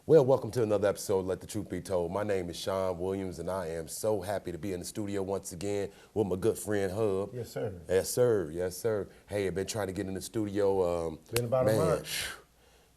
Well, welcome to another episode of Let the Truth Be Told. My name is Sean Williams, and I am so happy to be in the studio once again with my good friend Hub. Yes, sir. Yes, sir. Yes, sir. Hey, I've been trying to get in the studio. Been about a month.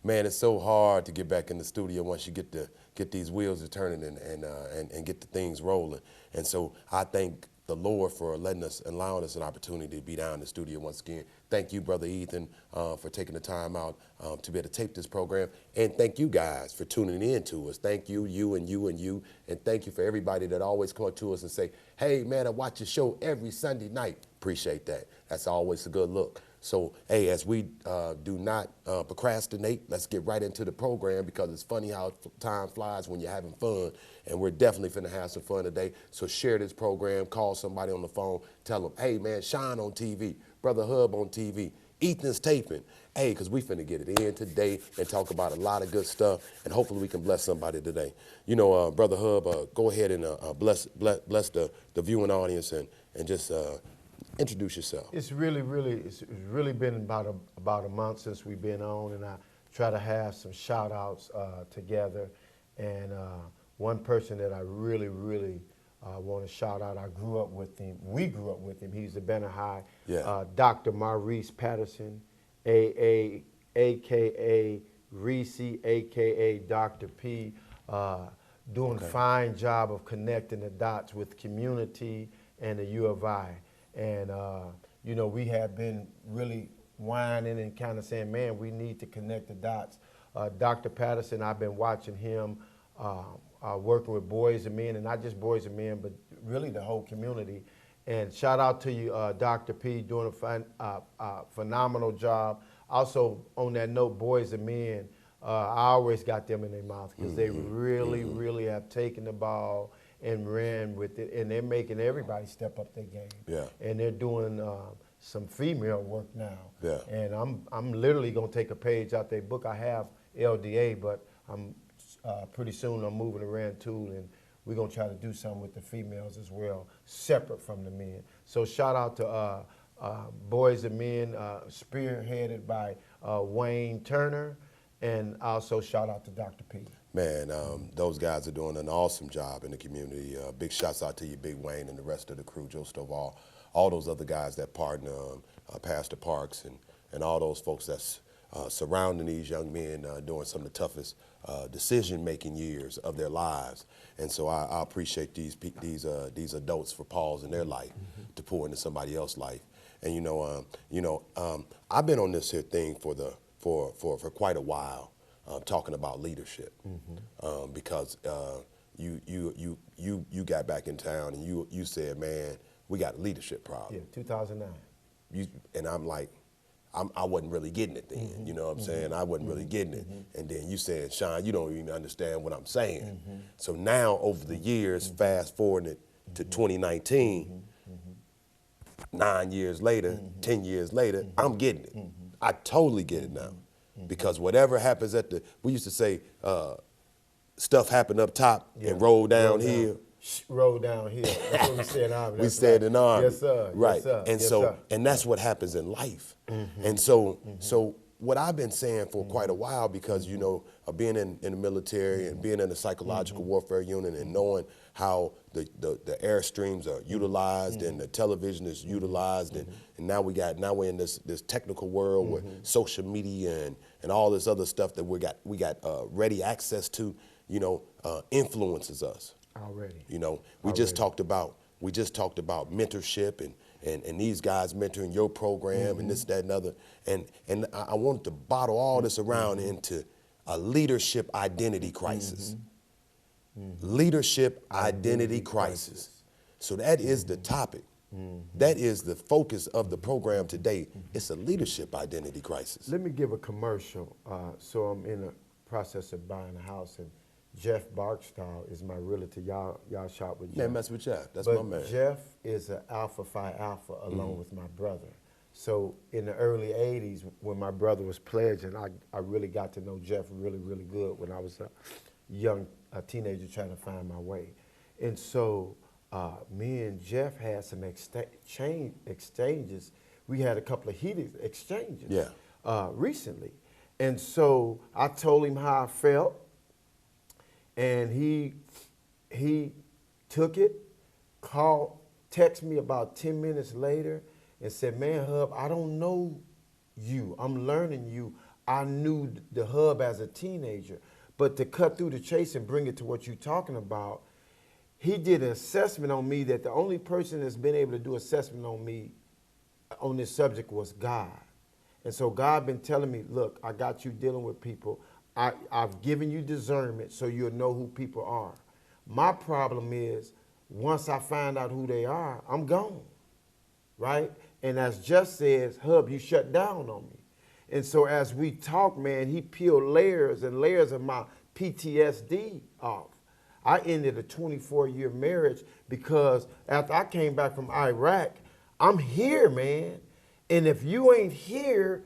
Man, it's so hard to get back in the studio once you get these wheels are turning and get the things rolling. And so I thank the Lord for allowing us an opportunity to be down in the studio once again. Thank you, Brother Ethan, for taking the time out to be able to tape this program. And thank you guys for tuning in to us. Thank you, you and you and you. And thank you for everybody that always come up to us and say, hey, man, I watch your show every Sunday night. Appreciate that. That's always a good look. So, hey, as we do not procrastinate, let's get right into the program because it's funny how time flies when you're having fun. And we're definitely finna have some fun today. So share this program, call somebody on the phone, tell them, hey, man, Sean on TV, Brother Hub on TV, Ethan's taping. Hey, because we finna get it in today and talk about a lot of good stuff, and hopefully we can bless somebody today. You know, Brother Hub, go ahead and bless the viewing audience and just introduce yourself. It's really been about a month since we've been on, and I try to have some shout outs together. And one person that I really want to shout out, I grew up with him. We grew up with him. He's the Burnett High. Yeah. Dr. Maurice Patterson, a.k.a. Reese, a.k.a. Dr. P, doing a fine job of connecting the dots with community and the U of I. And, you know, we have been really whining and kind of saying, man, we need to connect the dots. Dr. Patterson, I've been watching him working with boys and men, and not just boys and men, but really the whole community. And shout out to you, Dr. P, doing a phenomenal job. Also, on that note, boys and men, I always got them in their mouth because they really have taken the ball and ran with it, and they're making everybody step up their game. Yeah. And they're doing some female work now. Yeah. And I'm literally gonna take a page out their book. I have LDA, but I'm pretty soon I'm moving to Rantoul, and we're gonna try to do something with the females as well, separate from the men. So shout out to Boys and Men, spearheaded by Wayne Turner, and also shout out to Dr. P. Man, those guys are doing an awesome job in the community. Big shouts out to you, Big Wayne, and the rest of the crew, Joe Stovall, all those other guys that partner, Pastor Parks, and all those folks that's surrounding these young men during some of the toughest decision-making years of their lives. And so I appreciate these adults for pausing their life to pour into somebody else's life. And I've been on this here thing for quite a while. Talking about leadership, because you got back in town and you said, man, we got a leadership problem. Yeah, 2009. And I'm like, I wasn't really getting it then. You know what I'm saying? I wasn't really getting it. And then you said, Sean, you don't even understand what I'm saying. So now over the years, fast forwarding it to 2019, 9 years later, 10 years later, I'm getting it. I totally get it now. Because whatever happens we used to say, stuff happened up top and roll downhill. Roll downhill. That's what we said in Army. We said in Army. Yes, sir. Right. Yes, sir. And yes, so, sir. and that's what happens in life. And so what I've been saying for quite a while, because, of being in the military and being in the psychological warfare unit and knowing how the airstreams are utilized and the television is utilized, and now we're in this technical world with social media and all this other stuff that we got ready access to, influences us. Already. We just talked about mentorship and these guys mentoring your program and this, that, and other. And I wanted to bottle all this around into a leadership identity crisis. Leadership identity crisis. So that is the topic. That is the focus of the program today. It's a leadership identity crisis. Let me give a commercial. So I'm in the process of buying a house, and Jeff Barkstall is my realtor. Y'all shop with Jeff. Man, mess with Jeff. That's but my man. Jeff is an Alpha Phi Alpha along with my brother. So in the early 80s, when my brother was pledging, I really got to know Jeff really good when I was a young teenager trying to find my way. And so me and Jeff had some exchanges. We had a couple of heated exchanges recently. And so I told him how I felt, And he took it, text me about 10 minutes later and said, man, Hub, I don't know you. I'm learning you. I knew the Hub as a teenager. But to cut through the chase and bring it to what you're talking about, he did an assessment on me that the only person that's been able to do assessment on me on this subject was God. And so God been telling me, look, I got you dealing with people. I've given you discernment so you'll know who people are. My problem is once I find out who they are, I'm gone, right? And as Jeff says, Hub, you shut down on me. And so as we talk, man, he peeled layers and layers of my PTSD off. I ended a 24-year marriage because after I came back from Iraq, I'm here, man. And if you ain't here,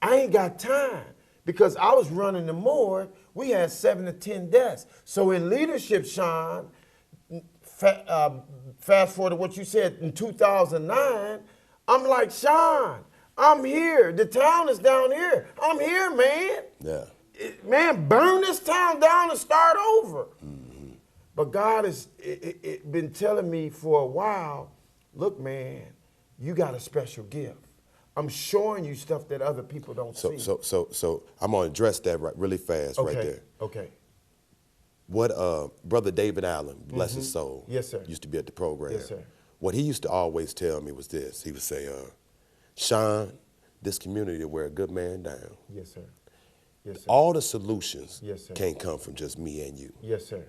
I ain't got time. Because I was running the morgue, we had 7 to 10 deaths. So in leadership, Sean, fast forward to what you said in 2009, I'm like, Sean, I'm here. The town is down here. I'm here, man. Yeah. Man, burn this town down and start over. Mm-hmm. But God has been telling me for a while, look, man, you got a special gift. I'm showing you stuff that other people don't see. So I'm gonna address that really fast right there. Okay. What Brother David Allen, bless his soul, yes, sir, used to be at the program. Yes, sir. What he used to always tell me was this. He would say, Sean, this community will wear a good man down. Yes, sir. Yes, sir. All the solutions yes, sir, can't come from just me and you. Yes, sir.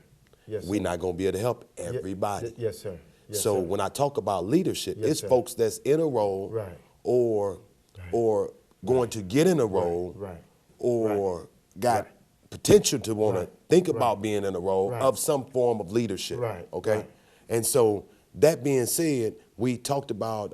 Yes, sir. We're not gonna be able to help everybody. Yes, sir. Yes, so sir. when I talk about leadership, yes, it's sir, folks that's in a role, right, or going to get in a role, right, or got right, potential to want right, to think right, about being in a role right, of some form of leadership. Right. Okay. Right. And so that being said, we talked about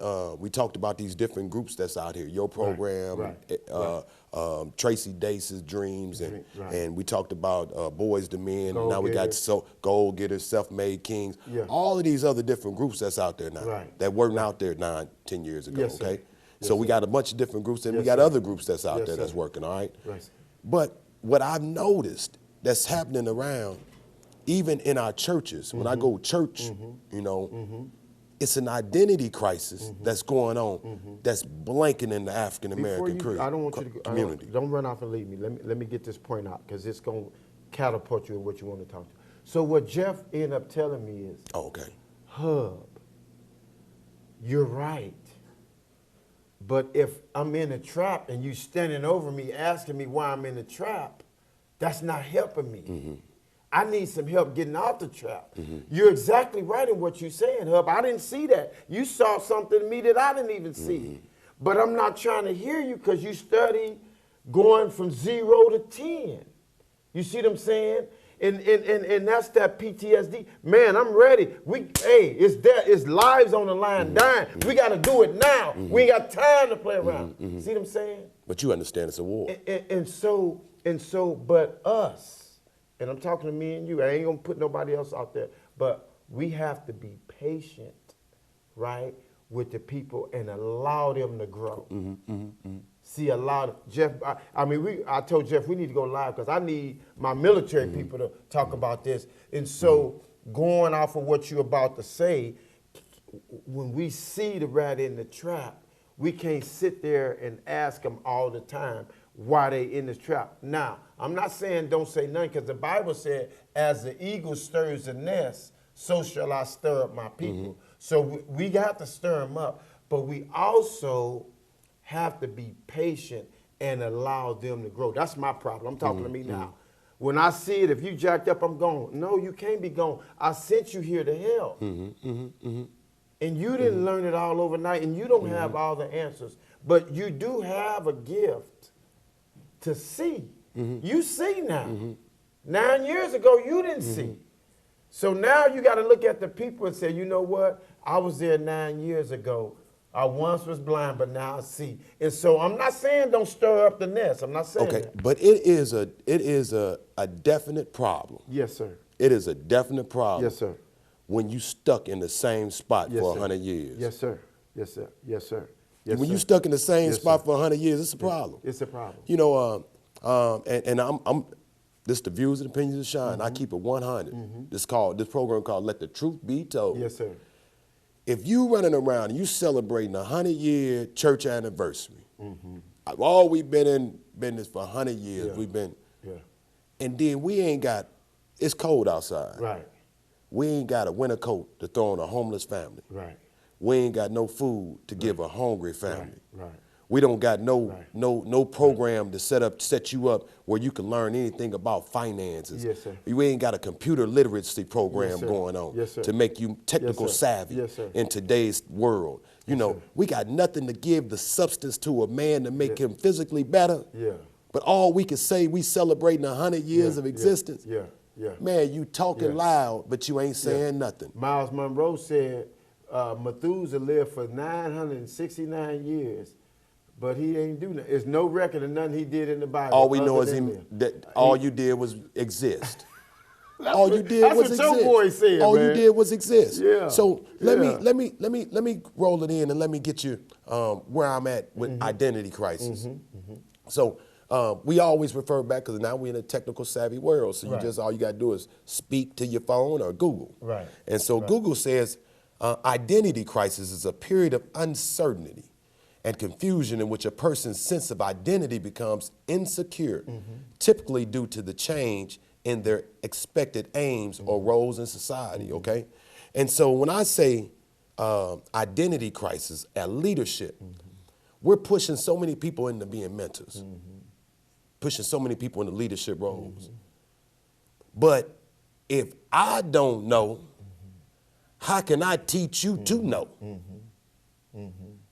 these different groups that's out here. Your program, right. Tracy Dace's Dreams, and right, and we talked about Boys to Men. Goal now we got Getters. Goal Getters, Self-Made Kings. Yeah. All of these other different groups that's out there now right, that weren't out there 9, 10 years ago. Yes, okay. sir. Yes, so we sir. got a bunch of different groups, and Yes, we got sir. other groups that's out Yes, there sir. that's working. All right. Right. But what I've noticed that's happening around, even in our churches, when I go church, you know, it's an identity crisis that's going on that's blanketing the African American I don't want you to community. Don't run off and leave me. Let me get this point out because it's going to catapult you in what you want to talk to. So what Jeff ended up telling me is, Hub, you're right. But if I'm in a trap and you standing over me asking me why I'm in the trap, that's not helping me. I need some help getting out the trap. You're exactly right in what you're saying, Hub. I didn't see that. You saw something in me that I didn't even see. But I'm not trying to hear you because you study going from 0 to 10. You see what I'm saying? And that's that PTSD. Man, I'm ready. It's lives on the line, dying. We got to do it now. We ain't got time to play around. See what I'm saying? But you understand it's a war. And so, but us, and I'm talking to me and you, I ain't gonna put nobody else out there, but we have to be patient, right, with the people and allow them to grow. See, Jeff, I told Jeff we need to go live because I need my military people to talk about this. And so going off of what you're about to say, when we see the rat in the trap, we can't sit there and ask them all the time why they in this trap. Now, I'm not saying don't say nothing because the Bible said, as the eagle stirs the nest, so shall I stir up my people. So we got to stir them up, but we also have to be patient and allow them to grow. That's my problem. I'm talking to me now. When I see it, if you jacked up, I'm gone. No, you can't be gone. I sent you here to help. And you didn't learn it all overnight, and you don't have all the answers. But you do have a gift to see. You see now. 9 years ago, you didn't see. So now you got to look at the people and say, you know what? I was there 9 years ago. I once was blind, but now I see. And so I'm not saying don't stir up the nest. I'm not saying that. But it is a definite problem. Yes, sir. It is a definite problem. Yes, sir. When you stuck in the same spot for 100 years. Yes, sir. Yes, sir. Yes, sir. Yes, when sir. you stuck in the same Yes, spot sir. for 100 years, it's a problem. It's a problem. You know, and This the views and opinions of Sean. I keep it 100. This program called Let the Truth Be Told. Yes, sir. If you running around and you celebrating a 100-year church anniversary, all we've been in business for 100 years. Yeah. We've been, Yeah. and then we ain't got. It's cold outside. Right. We ain't got a winter coat to throw on a homeless family. Right. We ain't got no food to give a hungry family. Right. We don't got no program to set you up where you can learn anything about finances. Yes, sir. We ain't got a computer literacy program sir. going on Yes, sir. to make you technical Yes, sir. savvy Yes, sir. in today's world. You know, we got nothing to give the substance to a man to make him physically better. Yeah. But all we can say, we celebrating 100 years of existence. Yeah. Man, you talking loud, but you ain't saying nothing. Miles Monroe said Methuselah lived for 969 years, but he ain't do nothing. There's no record of nothing he did in the Bible. All we know other is than that all you did was exist. All you did that's was what exist. your boy said, all man. you did was exist. Yeah. So let Yeah. me roll it in and let me get you where I'm at with identity crisis. So we always refer back because now we're in a technical savvy world. So you just all you got to do is speak to your phone or Google. Right. And so Google says identity crisis is a period of uncertainty and confusion in which a person's sense of identity becomes insecure, typically due to the change in their expected aims or roles in society, okay? And so when I say identity crisis at leadership, we're pushing so many people into being mentors, pushing so many people into leadership roles. But if I don't know, how can I teach you to know?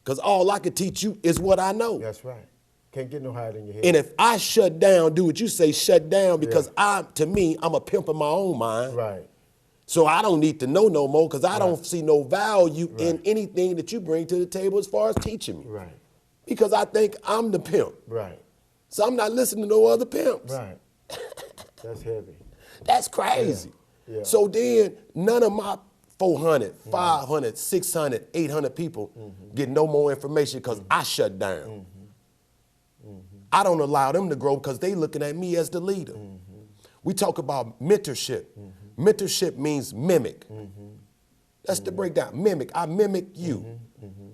Because all I can teach you is what I know. That's right. Can't get no higher than your head. And if I shut down, do what you say, shut down, because to me, I'm a pimp in my own mind. Right. So I don't need to know no more because I don't see no value in anything that you bring to the table as far as teaching me. Right. Because I think I'm the pimp. Right. So I'm not listening to no other pimps. Right. That's heavy. That's crazy. Yeah. So then none of my 400, 500, 600, 800 people get no more information because I shut down. I don't allow them to grow because they looking at me as the leader. We talk about mentorship. Mentorship means mimic. That's the breakdown. Mimic. I mimic you.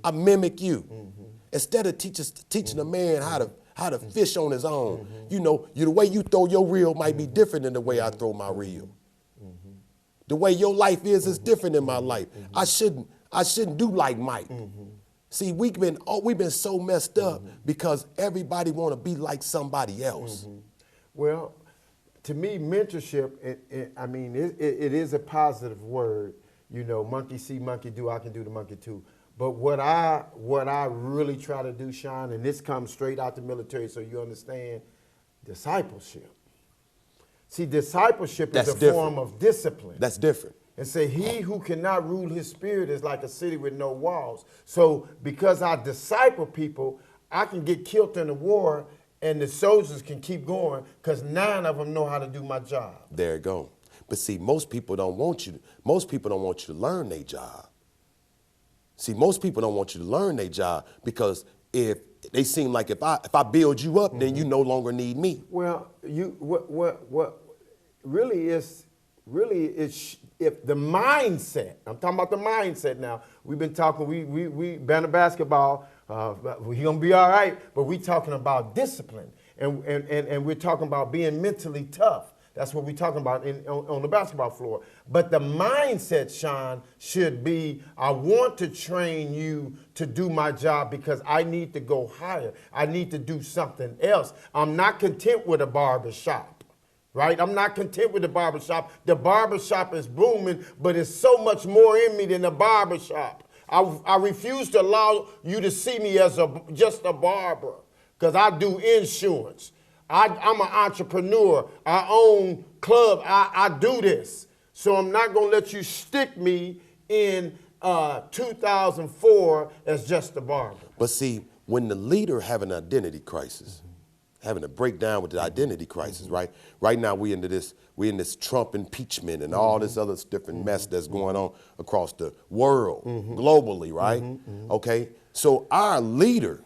I mimic you. Instead of teaching a man how to fish on his own, you know, the way you throw your reel might be different than the way I throw my reel. The way your life is different than my life. I shouldn't do like Mike. See, we've been so messed up because everybody want to be like somebody else. Well, to me, mentorship, it is a positive word. You know, monkey see, monkey do, I can do the monkey too. But what I really try to do, Sean, and this comes straight out the military so you understand, discipleship. See, discipleship is a form of discipline. That's different. And say, he who cannot rule his spirit is like a city with no walls. So because I disciple people, I can get killed in a war and the soldiers can keep going because 9 of them know how to do my job. There you go. But see, most people don't want you to learn their job. See, most people don't want you to learn their job because if they seem like if I build you up, then you no longer need me. Well, what really is if the mindset. I'm talking about the mindset now. We've been talking. We banner basketball. We're gonna be all right, but we talking about discipline, and we're talking about being mentally tough. That's what we're talking about on the basketball floor. But the mindset, Sean, should be, I want to train you to do my job because I need to go higher. I need to do something else. I'm not content with a barber shop, right? I'm not content with the barber shop. The barber shop is booming, but it's so much more in me than the barber shop. I refuse to allow you to see me as just a barber because I do insurance. I'm an entrepreneur. I own club. I do this. So I'm not going to let you stick me in 2004 as just a barber. But see, when the leader have an identity crisis, having a breakdown with the identity crisis, right? Right now we in this Trump impeachment and all this other different mess that's going on across the world, globally, right? Okay, so our leader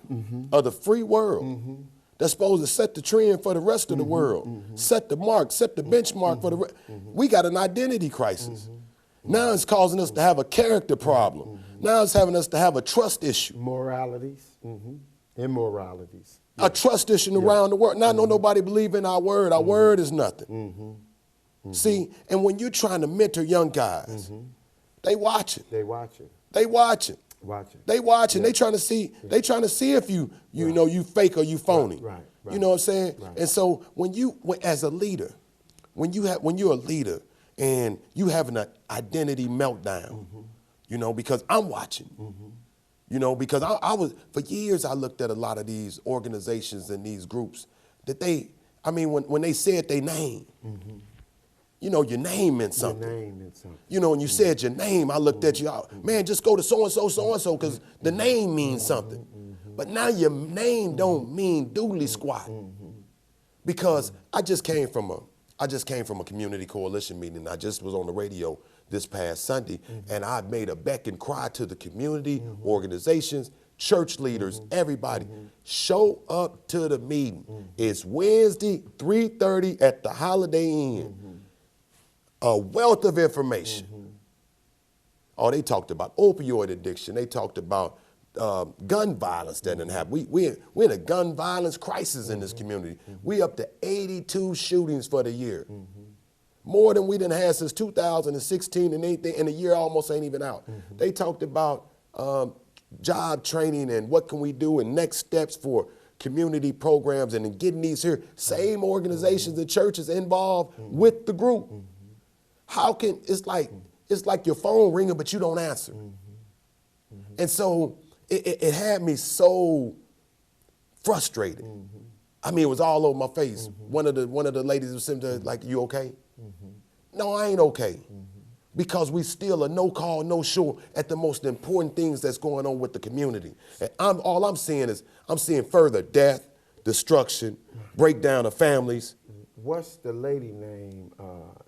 of the free world, that's supposed to set the trend for the rest of the world, set the mark, set the benchmark for the rest. We got an identity crisis. Now it's causing us to have a character problem. Now it's having us to have a trust issue. Moralities, immoralities. A trust issue around the world. Now, don't nobody believe in our word. Our word is nothing. See, and when you're trying to mentor young guys, they watching. They watching. They watching. Watching. They watching. They trying to see. They trying to see if you know you fake or you phony. Right. You know what I'm saying? Right. And so as a leader, when you're a leader and you having an identity meltdown, you know, because I'm watching. You know, because I was, for years I looked at a lot of these organizations and these groups that when they said their name, you know, your name meant something. Your name meant something. You know, when you said your name, I looked at you, man, just go to so-and-so, because the name means something. But now your name don't mean doodly squat. Because I just came from a community coalition meeting. I just was on the radio this past Sunday, and I made a beck and cry to the community, organizations, church leaders, everybody. Show up to the meeting. It's Wednesday, 3:30 at the Holiday Inn. A wealth of information. Oh, they talked about opioid addiction. They talked about gun violence that didn't happen. We're in a gun violence crisis in this community. We up to 82 shootings for the year. More than we done had since 2016, and the year almost ain't even out. They talked about job training and what can we do and next steps for community programs and getting these here same organizations and churches involved with the group. How can, it's like your phone ringing but you don't answer. And so it had me so frustrated. I mean, it was all over my face. One of the ladies was sitting there like, you okay? No, I ain't okay. Because we still are no call, no show at the most important things that's going on with the community. And all I'm seeing is, I'm seeing further death, destruction, breakdown of families. What's the lady name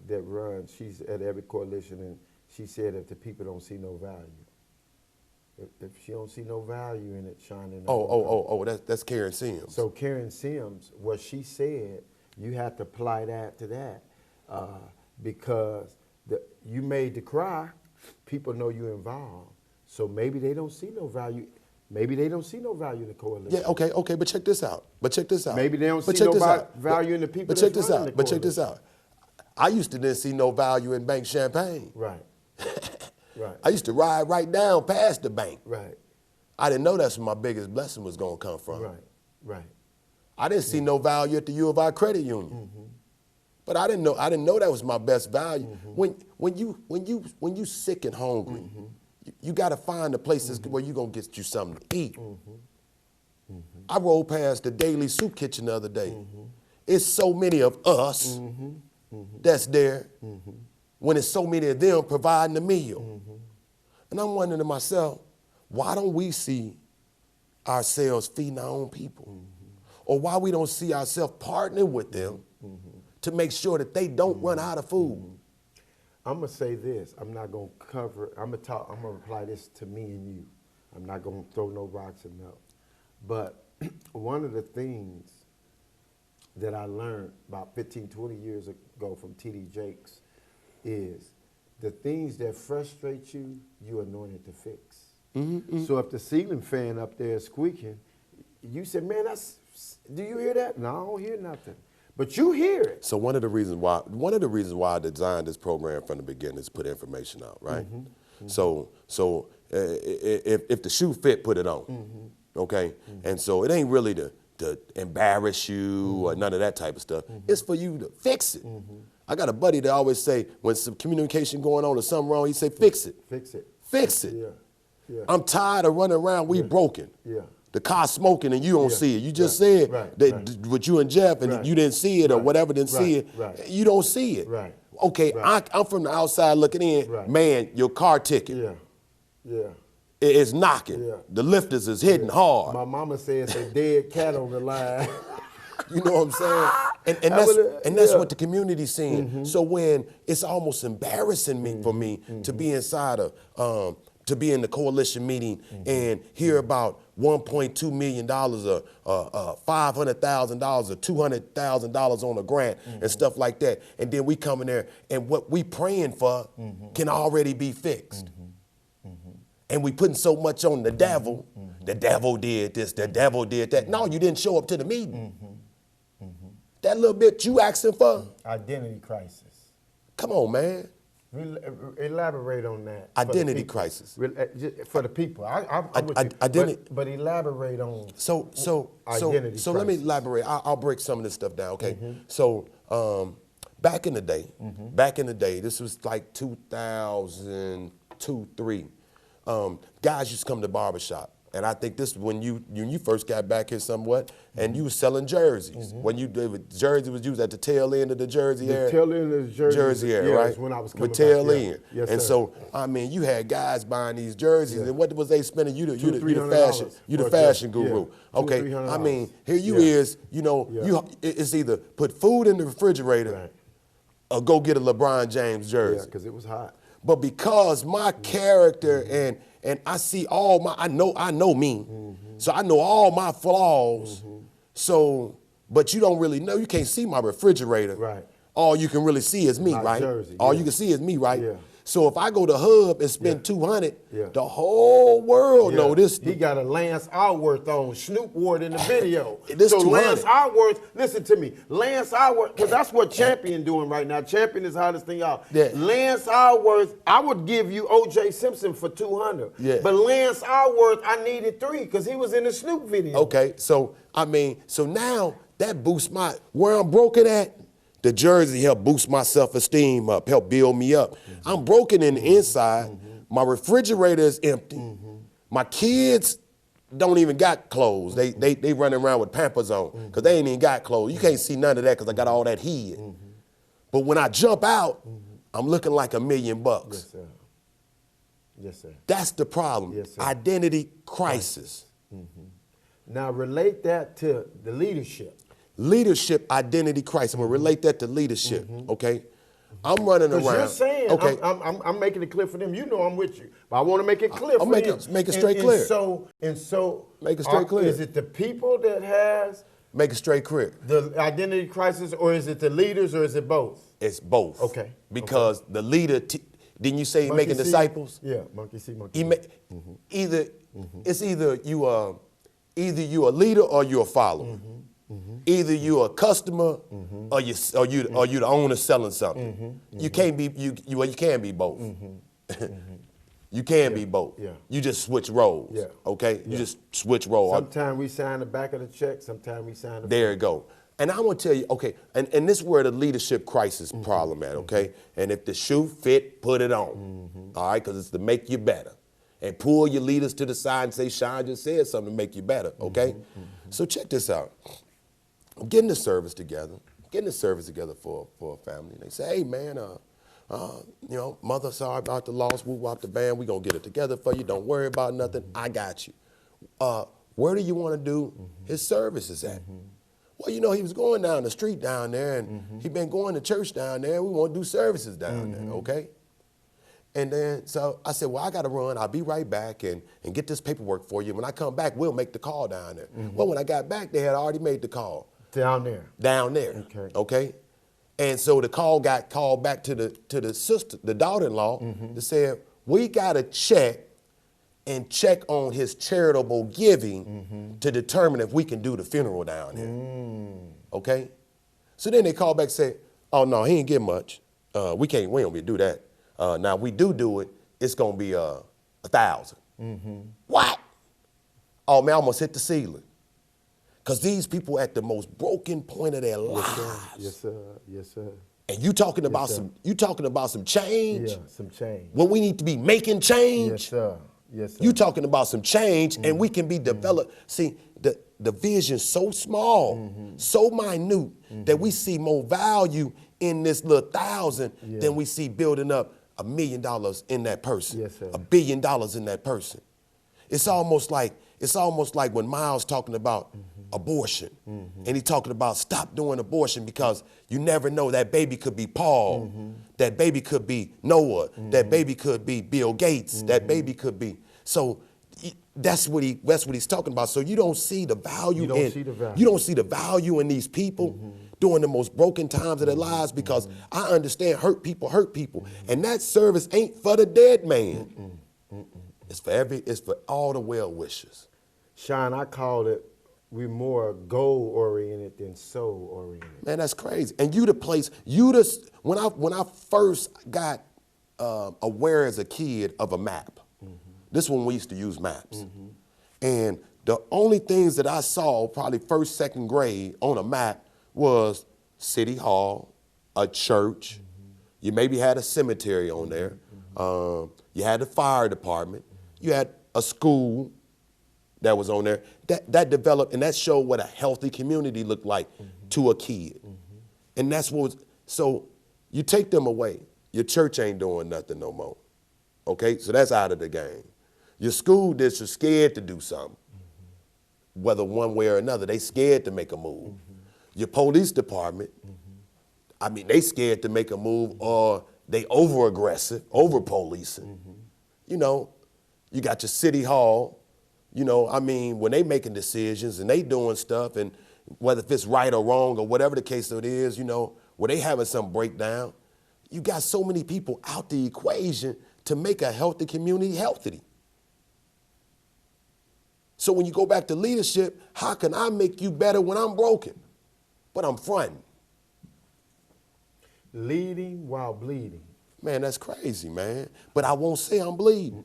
that runs? She's at every coalition, and she said if the people don't see no value, if she don't see no value in it shining. That's Karen Sims. So Karen Sims, what she said, you have to apply that to that because you made the cry, people know you're involved. So maybe they don't see no value. Maybe they don't see no value in the coalition. Yeah, okay, but check this out. Maybe they don't see no value in the people that's running the coalition. But check this out. I used to then see no value in Bank Champagne. Right. Right. I used to ride right down past the bank. Right. I didn't know that's where my biggest blessing was going to come from. Right. I didn't see no value at the U of I credit union. But I didn't know that was my best value. When you sick and hungry, you got to find the places where you're going to get you something to eat. I rolled past the Daily Soup Kitchen the other day. It's so many of us that's there when it's so many of them providing the meal. And I'm wondering to myself, why don't we see ourselves feeding our own people? Or why we don't see ourselves partnering with them to make sure that they don't run out of food? I'm gonna say this. I'm not gonna cover. I'm gonna apply this to me and you. I'm not gonna throw no rocks and no. But one of the things that I learned about 15, 20 years ago from T.D. Jakes is the things that frustrate you, you're anointed to fix. So if the ceiling fan up there is squeaking, you say, man, do you hear that? No, I don't hear nothing. But you hear it. So one of the reasons why I designed this program from the beginning is put information out, right? So if the shoe fit, put it on, okay? And so it ain't really to embarrass you or none of that type of stuff. It's for you to fix it. I got a buddy that always say when some communication going on or something wrong, he say, fix it. Fix it. Fix it. Yeah. I'm tired of running around, we broken. Yeah. The car smoking and you don't see it. You just said that with you and Jeff and you didn't see it or whatever didn't see it. You don't see it. Right. Okay, I'm from the outside looking in. Man, your car ticket. Yeah. It's knocking. Yeah. The lifters is hitting hard. My mama says a dead cat on the line. You know what I'm saying? And that's what the community's seeing. So when it's almost embarrassing for me to be inside of to be in the coalition meeting and hear about $1.2 million or $500,000 or $200,000 on a grant and stuff like that. And then we come in there and what we praying for can already be fixed. And we putting so much on the devil. The devil did this, the devil did that. No, you didn't show up to the meeting. That little bit you asking for? Identity crisis. Come on, man. Elaborate on that. Identity crisis. For the people. I'm with you. Identity. But elaborate on identity so let me elaborate. I'll break some of this stuff down, okay? So back in the day, this was like 2002, 3, guys used to come to the barbershop. And I think this when you first got back here somewhat, and you was selling jerseys. When jersey was used at the tail end of the jersey era. The tail end of the jersey era, right? When I was coming with tail back, end. Yes, and sir. so I mean, you had guys buying these jerseys, and what was they spending? You the fashion guru. Yeah. Okay, I mean, here you Yeah. it's either put food in the refrigerator or go get a LeBron James jersey. Yeah, because it was hot. But because my character and I see I know me. So I know all my flaws. So, but you don't really know, you can't see my refrigerator. Right. All you can really see is me, My right? jersey, All you can see is me, right? Yeah. So if I go to Hub and spend $200, the whole world know this. He got a Lance Alworth on. Snoop wore it in the video. This so 200. Lance Alworth, listen to me. Lance Alworth, because that's what Champion doing right now. Champion is the hottest thing out. Yeah. Lance Alworth, I would give you O.J. Simpson for 200. Yeah. But Lance Alworth, I needed 3 because he was in the Snoop video. Okay, so I mean, so now that boosts where I'm broken at. The jersey helped boost my self-esteem up, help build me up. I'm broken in the inside. My refrigerator is empty. My kids don't even got clothes. They running around with Pampers on because they ain't even got clothes. You can't see none of that because I got all that hid. But when I jump out, I'm looking like $1 million. Yes, sir. Yes, sir. That's the problem. Yes, sir. Identity crisis. Now relate that to the leadership. Leadership identity crisis. I'm gonna relate that to leadership. Okay, I'm running around. You're saying, okay, I'm making it clear for them. You know I'm with you, but I want to make it clear for make them. make it straight clear. And so, Make it straight clear. Is it the people that has make it straight clear. the identity crisis, or is it the leaders, or is it both? It's both. Okay. Because the leader, didn't you say he Monkey making see, disciples? Yeah, monkey see, monkey. He see. it's either you a leader or you're a follower. Either you're a customer or you the owner selling something. You can't be you can be both. You can be both. Yeah. You just switch roles. Yeah. Okay? You just switch roles. Sometimes we sign the back of the check. Sometimes we sign the. There you go. And I want to tell you, okay, and this is where the leadership crisis problem at, okay? And if the shoe fit, put it on. All right, because it's to make you better. And pull your leaders to the side and say, Sean just said something to make you better, okay? So check this out. I'm getting the service together for a family. And they say, hey, man, mother, sorry about the loss. We walked the band. We're going to get it together for you. Don't worry about nothing. I got you. Where do you want to do his services at? Well, he was going down the street down there, and he been going to church down there. We want to do services down there, okay? And then, so I said, well, I got to run. I'll be right back and get this paperwork for you. When I come back, we'll make the call down there. Well, when I got back, they had already made the call. Down there. Down there. Okay. And so the call got called back to the sister, the daughter-in-law, that said, we got to check on his charitable giving to determine if we can do the funeral down there. Okay? So then they called back and said, oh no, he ain't get much. We don't be able to do that. Now we do it, it's gonna be $1,000. What? Oh man, I almost hit the ceiling. Because these people at the most broken point of their lives. Yes, sir. Yes, sir. And you talking about some change? Yeah, some change. When we need to be making change? Yes, sir. Yes, sir. You talking about some change, and we can be developed. See, the vision's so small, so minute, that we see more value in this little 1,000 than we see building up $1 million in that person. Yes, sir. $1 billion in that person. It's almost like when Miles talking about abortion. And he's talking about stop doing abortion because you never know, that baby could be Paul, that baby could be Noah, that baby could be Bill Gates, that baby could be. So that's what he's talking about. So you don't see the value. You don't see the value in these people during the most broken times of their lives, because I understand hurt people, and that service ain't for the dead man. It's for all the well wishers. Sean, I call it, we're more goal-oriented than soul-oriented. Man, that's crazy. And when I first got aware as a kid of a map, this one we used to use maps. And the only things that I saw probably first, second grade on a map was City Hall, a church, you maybe had a cemetery on there, you had the fire department, you had a school that was on there. That developed, and that showed what a healthy community looked like to a kid. And that's what so you take them away, your church ain't doing nothing no more. Okay, so that's out of the game. Your school district scared to do something, whether one way or another. They scared to make a move. Your police department, I mean, they scared to make a move, or they over-aggressive, over-policing. You know, you got your city hall, you know, I mean, when they making decisions and they doing stuff, and whether if it's right or wrong or whatever the case it is, you know, where they having some breakdown, you got so many people out the equation to make a healthy community healthy. So when you go back to leadership, how can I make you better when I'm broken, but I'm fronting? Leading while bleeding. Man, that's crazy, man. But I won't say I'm bleeding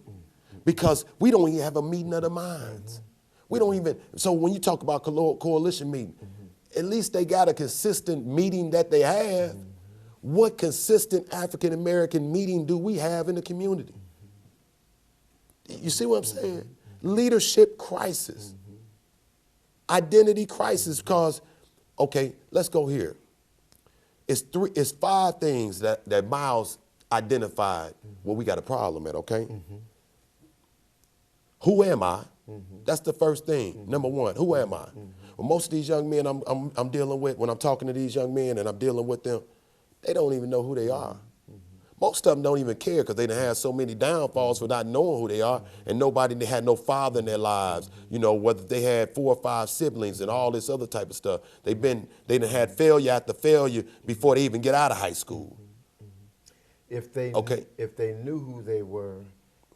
because we don't even have a meeting of the minds. We don't even, so when you talk about coalition meeting, at least they got a consistent meeting that they have. What consistent African-American meeting do we have in the community? You see what I'm saying? Leadership crisis, identity crisis, because, okay, let's go here. It's 5 things that Miles identified where we got a problem at, okay? Who am I? That's the first thing. Number one, who am I? Well, most of these young men I'm dealing with, when I'm talking to these young men and I'm dealing with them, they don't even know who they are. Most of them don't even care because they done had so many downfalls for not knowing who they are, and they had no father in their lives, you know, whether they had 4 or 5 siblings and all this other type of stuff. They done had failure after failure before they even get out of high school. If they knew who they were,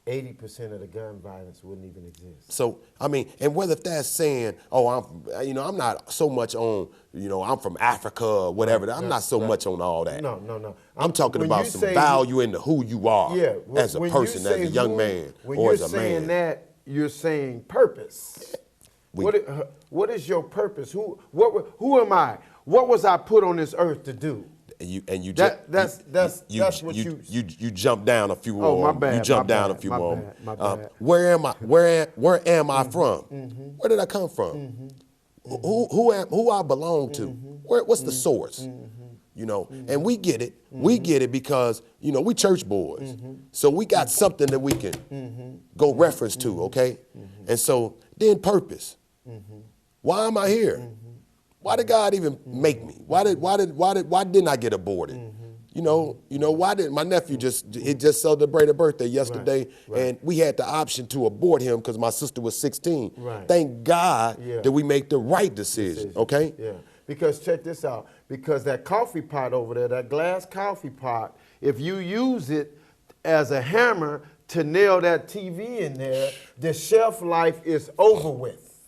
80% of the gun violence wouldn't even exist. So, I mean, and whether if that's saying, oh, I'm not so much on, you know, I'm from Africa or whatever. I'm not so much on all that. No. I'm talking about some value into who you are as a person, as a young man, or as a man. When you're saying that, you're saying purpose. What is your purpose? Who am I? What was I put on this earth to do? You jump down a few. Oh, my bad. You jump down a few more. My bad. Where am I? Where am I from? Where did I come from? Who I belong to? What's the source? You know, and we get it. We get it because, you know, we church boys, so we got something that we can go reference to. Okay, and so then purpose. Why am I here? Why did God even make me? Why didn't I get aborted? You know, why didn't my nephew just celebrated a birthday yesterday, and we had the option to abort him because my sister was 16. Right. Thank God that we make the right decision. Okay? Yeah. Because check this out. Because that coffee pot over there, that glass coffee pot, if you use it as a hammer to nail that TV in there, the shelf life is over with.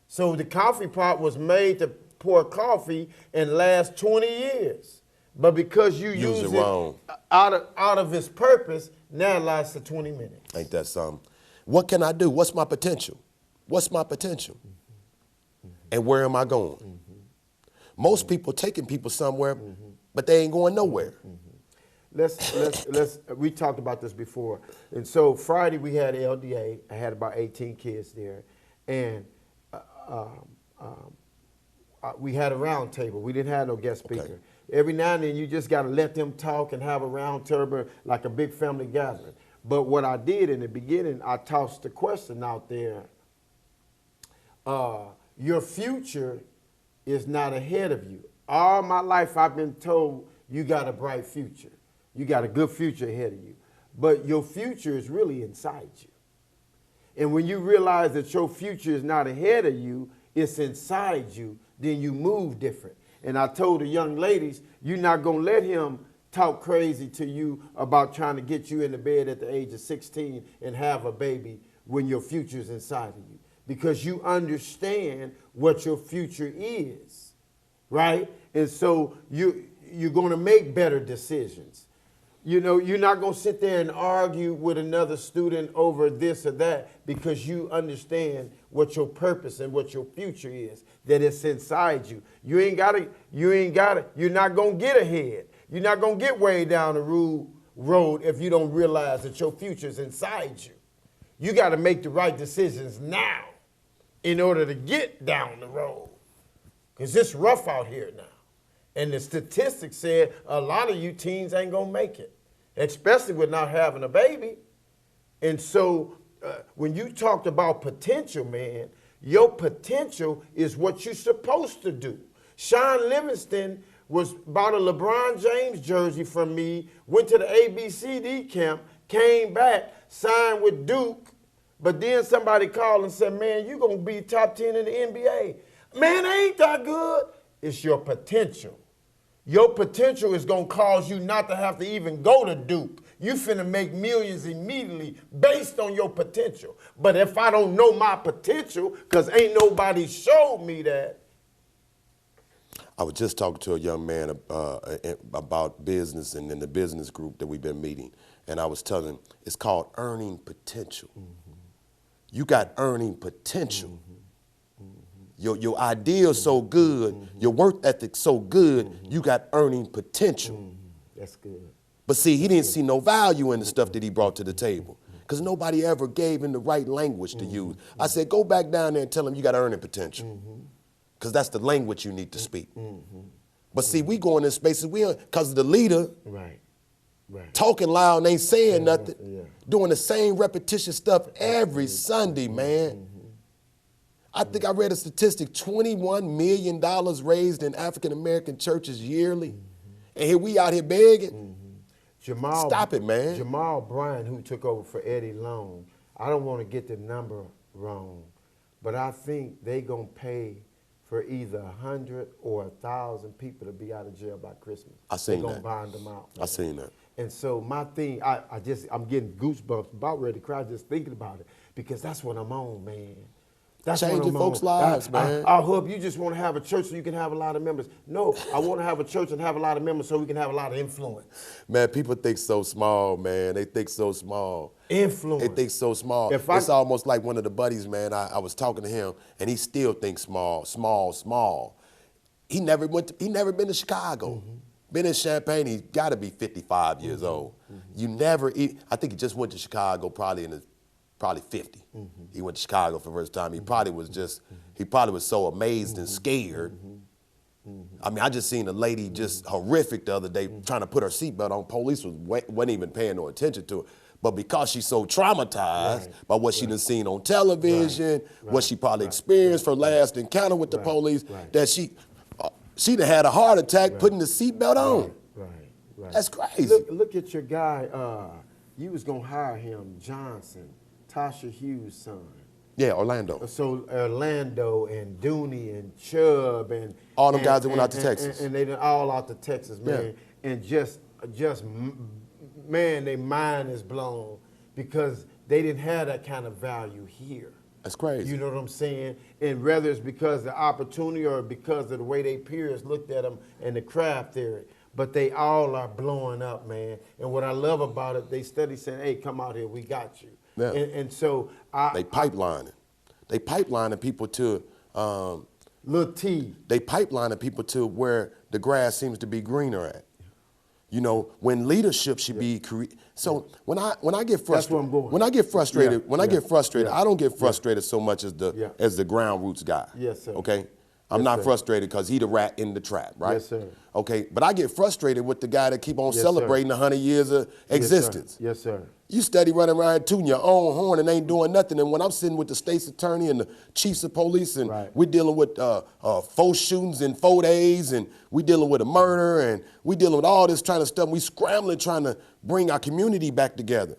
So the coffee pot was made to pour coffee and last 20 years. But because you use it wrong, out of its purpose, now it lasts for 20 minutes. Ain't that something? What can I do? What's my potential? What's my potential? And where am I going? Most people taking people somewhere, but they ain't going nowhere. We talked about this before. And so Friday we had LDA. I had about 18 kids there. And we had a round table. We didn't have no guest speaker. Okay. Every now and then you just got to let them talk and have a round table like a big family gathering. But what I did in the beginning, I tossed the question out there. your future is not ahead of you. All my life I've been told you got a bright future. You got a good future ahead of you. But your future is really inside you. And when you realize that your future is not ahead of you, it's inside you, then you move different. And I told the young ladies, you're not going to let him talk crazy to you about trying to get you in the bed at the age of 16 and have a baby when your future is inside of you. Because you understand what your future is, right? And so you're going to make better decisions. You know, you're not going to sit there and argue with another student over this or that because you understand what your purpose and what your future is, that it's inside you. You're not going to get ahead. You're not going to get way down the road if you don't realize that your future is inside you. You got to make the right decisions now in order to get down the road, because it's rough out here now. And the statistics said a lot of you teens ain't going to make it, especially with not having a baby. And so when you talked about potential, man, your potential is what you're supposed to do. Sean Livingston bought a LeBron James jersey from me, went to the ABCD camp, came back, signed with Duke, but then somebody called and said, man, you're going to be top 10 in the NBA. Man, ain't that good? It's your potential. Your potential is going to cause you not to have to even go to Duke. You finna make millions immediately based on your potential. But if I don't know my potential, because ain't nobody showed me that. I was just talking to a young man about business and in the business group that we've been meeting. And I was telling him, it's called earning potential. Mm-hmm. You got earning potential. Mm-hmm. Mm-hmm. Your idea's so good, mm-hmm. your work ethic's so good, mm-hmm. you got earning potential. Mm-hmm. That's good. But see, he didn't see no value in the stuff that he brought to the table because nobody ever gave him the right language to use. I said, go back down there and tell him you got earning potential because that's the language you need to speak. But see, we go in this spaces, because of the leader talking loud and ain't saying nothing, doing the same repetitious stuff every Sunday, man. I think I read a statistic, $21 million raised in African-American churches yearly. And here we out here begging. Stop it, man. Jamal Bryant, who took over for Eddie Long, I don't want to get the number wrong, but I think they going to pay for either 100 or 1,000 people to be out of jail by Christmas. I seen that. They're going to bind them out. I seen that. And so my thing, I'm getting goosebumps, about ready to cry just thinking about it, because that's what I'm on, man. That's changing folks' lives, man. I hope you just want to have a church so you can have a lot of members. No, I want to have a church and have a lot of members so we can have a lot of influence. Man, people think so small, man. They think so small. Influence. They think so small. It's almost like one of the buddies, man, I was talking to him, and he still thinks small. He never been to Chicago. Been in Champaign, he's got to be 55 years old. I think he just went to Chicago probably 50. He went to Chicago for the first time. He probably was so amazed and scared. I mean, I just seen a lady just horrific the other day trying to put her seatbelt on. Police wasn't even paying no attention to it. But because she's so traumatized by what she done seen on television, what she probably experienced her last encounter with the police, that she done had a heart attack putting the seatbelt on. Right. That's crazy. Look at your guy. You was gonna hire him, Johnson, Tasha Hughes' son. Yeah, Orlando. So Orlando and Dooney and Chubb and all them guys that went out to Texas. And they all out to Texas, man. Yeah. And just man, their mind is blown because they didn't have that kind of value here. That's crazy. You know what I'm saying? And whether it's because of the opportunity or because of the way their peers looked at them and the craft theory, but they all are blowing up, man. And what I love about it, they steady saying, hey, come out here, we got you. Yeah. And so they pipelining. They pipelining people to Lil T. They pipelining people to where the grass seems to be greener at. You know, when leadership should be so when I get frustrated, that's where I'm going. When I get frustrated, I don't get frustrated so much as the ground roots guy. Yes, sir. Okay? I'm Yes, not sir. frustrated because he the rat in the trap, right? Yes, sir. Okay, but I get frustrated with the guy that keep on Yes, celebrating 100 years of existence. Yes, sir. You steady running around tooting your own horn and ain't doing nothing. And when I'm sitting with the state's attorney and the chiefs of police and Right. we're dealing with 4 shootings in 4 days and we dealing with a murder and we dealing with all this kind of stuff. We scrambling trying to bring our community back together.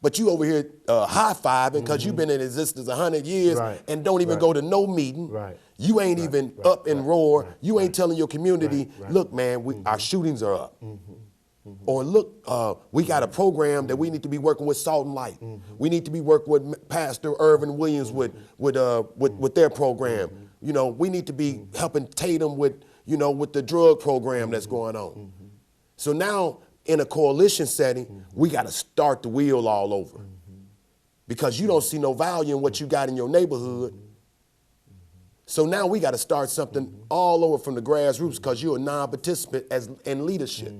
But you over here high-fiving because you've been in existence 100 years Right. and don't even Right. go to no meeting. Right. You ain't even up and roar. You ain't telling your community, Right. look, man, our shootings are up. Or look, we got a program that we need to be working with Salt and Light. We need to be working with Pastor Irvin Williams with their program. You know, we need to be helping Tatum with the drug program that's going on. So now in a coalition setting, we got to start the wheel all over because you don't see no value in what you got in your neighborhood. So now we got to start something all over from the grassroots because you're a non-participant in leadership.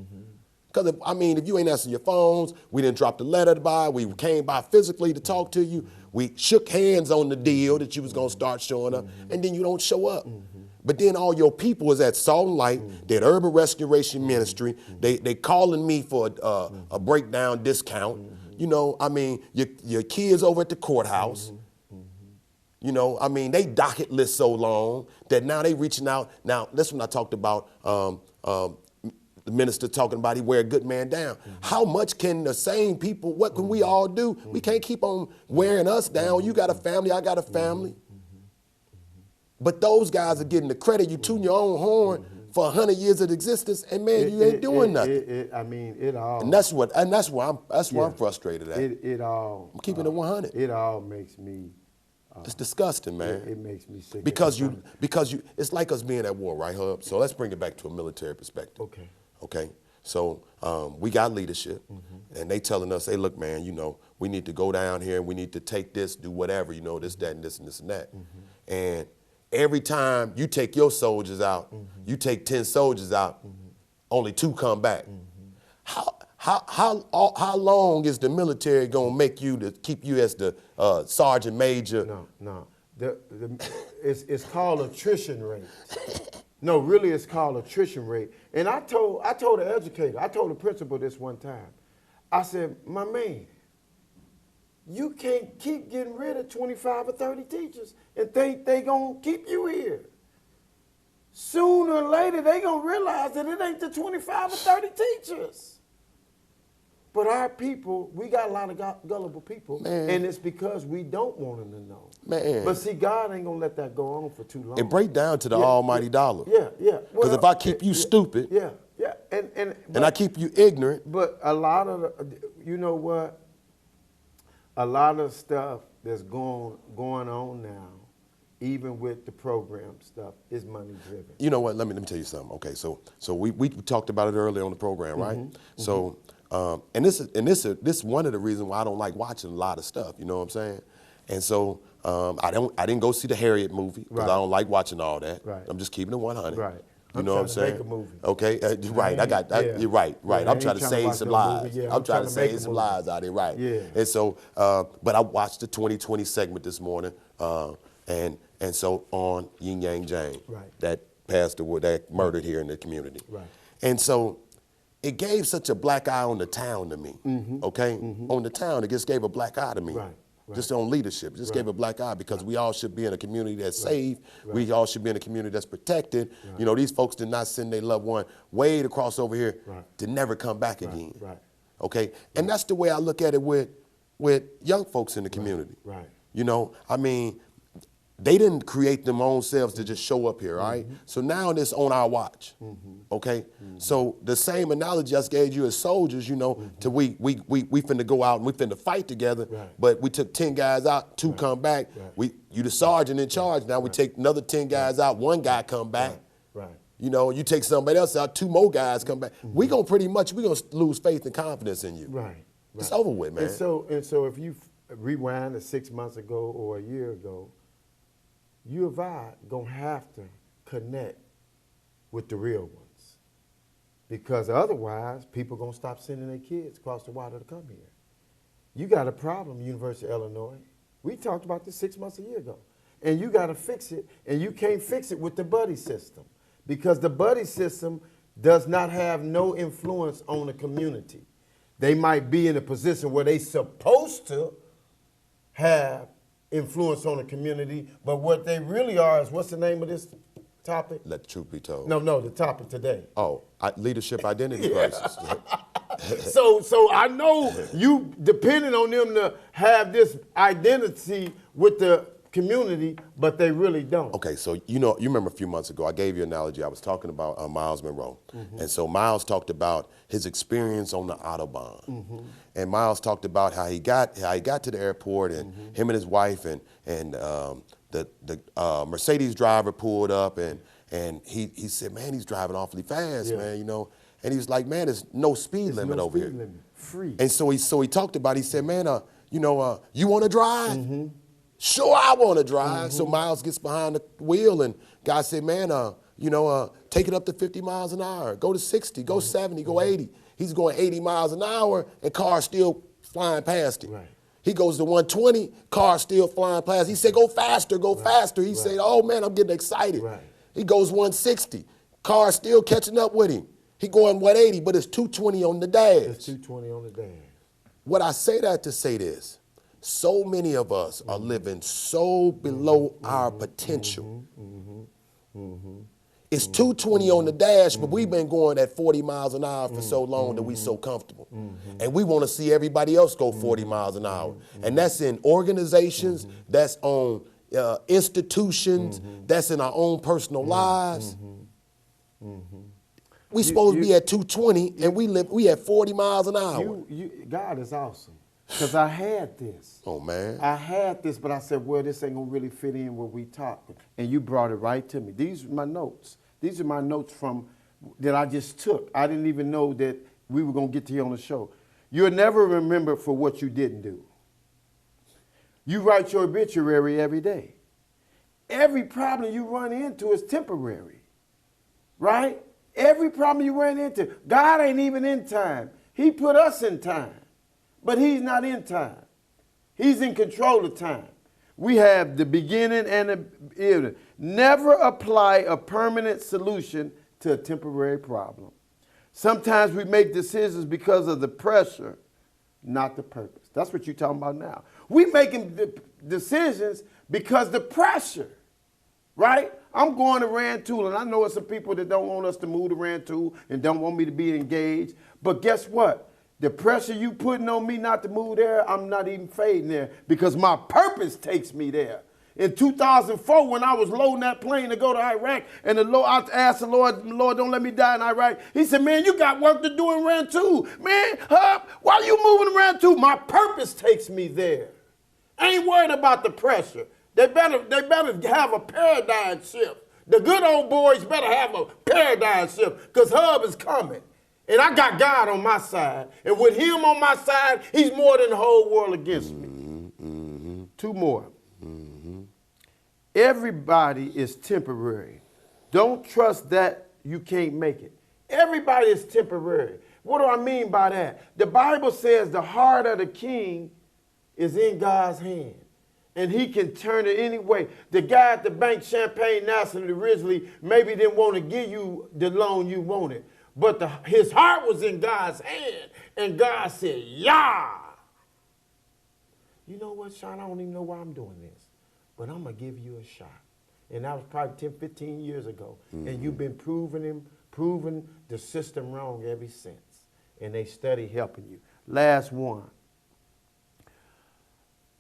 Because, if you ain't answering your phones, we didn't drop the letter by, we came by physically to talk to you, we shook hands on the deal that you was going to start showing up, and then you don't show up. But then all your people is at Salt and Light, they're at Urban Restoration Ministry, they calling me for a breakdown discount. Your kids over at the courthouse. They docket list so long that now they reaching out. Now, that's when I talked about the minister talking about he wear a good man down. How much can the same people, what can we all do? We can't keep on wearing us down. You got a family, I got a family. But those guys are getting the credit. You tune your own horn for 100 years of existence, and man, you ain't doing nothing. It all. And that's why I'm frustrated at. It all. I'm keeping it 100. It all makes me. It's disgusting, man. It makes me sick. Because you, it's like us being at war, right, Herb? So let's bring it back to a military perspective. Okay. So we got leadership, and they telling us, hey, look, man, we need to go down here and we need to take this, do whatever, this, that, and this, and this, and that. And every time you take your soldiers out, you take 10 soldiers out, only 2 come back. How long is the military gonna make you to keep you as the sergeant major? No. It's called attrition rate. No, really, it's called attrition rate. And I told the educator, I told the principal this one time. I said, my man, you can't keep getting rid of 25 or 30 teachers and think they gonna keep you here. Sooner or later, they gonna realize that it ain't the 25 or 30 teachers. But our people, we got a lot of gullible people, man. And it's because we don't want them to know. Man. But see, God ain't gonna let that go on for too long. It break down to the almighty dollar. Yeah. Because if I keep you stupid, and I keep you ignorant. But a lot of you know what? A lot of stuff that's going on now, even with the program stuff, is money driven. You know what? Let me tell you something. Okay, so we talked about it earlier on the program, right? So. And this is one of the reasons why I don't like watching a lot of stuff. You know what I'm saying? And so I didn't go see the Harriet movie because I don't like watching all that. Right. I'm just keeping it 100. Right. You know what I'm saying? Make a movie. Okay. Right. You're right. Yeah, I'm trying to save some lives. Yeah, I'm trying to save some lives out there. Right. Yeah. And so, but I watched the 2020 segment this morning, and so on Yin Yang Jane, that pastor that murdered here in the community. Right. And so. It gave such a black eye on the town to me, okay? On the town, it just gave a black eye to me. Right. Just on leadership, it just gave a black eye because we all should be in a community that's safe. We all should be in a community that's protected. These folks did not send their loved one way to cross over here to never come back again, okay? And that's the way I look at it with young folks in the community. They didn't create them own selves to just show up here, right? So now it's on our watch, okay? So the same analogy I just gave you as soldiers, to we finna go out and we finna fight together, but we took 10 guys out, 2 come back. You the sergeant in charge. Now we take another 10 guys out, 1 guy come back. You take somebody else out, 2 more guys come back. We gonna lose faith and confidence in you. It's over with, man. And so if you rewind to 6 months ago or a year ago, U of I gonna have to connect with the real ones, because otherwise people gonna stop sending their kids across the water to come here. You got a problem, University of Illinois. We talked about this 6 months a year ago. and you got to fix it, and you can't fix it with the buddy system, because the buddy system does not have no influence on the community. They might be in a position where they supposed to have influence on the community, but what they really are is, what's the name of this topic? Let the truth be told. No, the topic today. Oh, leadership identity crisis. So I know you depending on them to have this identity with the community, but they really don't. Okay, so you remember a few months ago, I gave you an analogy. I was talking about Miles Monroe. And so Miles talked about his experience on the Autobahn. And Miles talked about how he got to the airport, and him and his wife and the Mercedes driver pulled up, and he said, man, he's driving awfully fast, man, you know. And he was like, man, there's no speed limit over here. Limit. Free. And so he talked about it. He said, man, you want to drive? Sure, I want to drive. So Miles gets behind the wheel, and God said, man, take it up to 50 miles an hour. Go to 60, go 70, go 80. He's going 80 miles an hour, and car's still flying past him. Right. He goes to 120, car's still flying past. He said, go faster, go faster. He said, oh, man, I'm getting excited. Right. He goes 160, car's still catching up with him. He going 180, but it's 220 on the dash. It's 220 on the dash. What I say that to say this, so many of us are living so below our potential. It's 220 on the dash, but we've been going at 40 miles an hour for so long that we so comfortable. And we want to see everybody else go 40 miles an hour. And that's in organizations, that's on institutions, that's in our own personal lives. We supposed to be at 220, and we at 40 miles an hour. God is awesome, because I had this. Oh, man. I had this, but I said, well, this ain't going to really fit in where we talking. And you brought it right to me. These are my notes. These are my notes that I just took. I didn't even know that we were going to get to you on the show. You'll never remember for what you didn't do. You write your obituary every day. Every problem you run into is temporary, right? Every problem you run into, God ain't even in time. He put us in time, but he's not in time. He's in control of time. We have the beginning and the end. Never apply a permanent solution to a temporary problem. Sometimes we make decisions because of the pressure, not the purpose. That's what you're talking about now. We making decisions because the pressure, right? I'm going to Rantoul, and I know it's some people that don't want us to move to Rantoul and don't want me to be engaged. But guess what? The pressure you putting on me not to move there, I'm not even fading there, because my purpose takes me there. In 2004, when I was loading that plane to go to Iraq, and I asked the Lord, don't let me die in Iraq. He said, man, you got work to do in Rantoul. Man, why you moving to Rantoul? My purpose takes me there. I ain't worried about the pressure. They better have a paradigm shift. The good old boys better have a paradigm shift, because Hub is coming. And I got God on my side. And with him on my side, he's more than the whole world against me. Two more. Everybody is temporary. Don't trust that you can't make it. Everybody is temporary. What do I mean by that? The Bible says the heart of the king is in God's hand, and he can turn it any way. The guy at the bank, Champagne National, originally maybe didn't want to give you the loan you wanted, but his heart was in God's hand, and God said, yeah. You know what, Sean? I don't even know why I'm doing this, but I'm going to give you a shot. And that was probably 10, 15 years ago, and you've been proving the system wrong ever since, and they study helping you. Last one.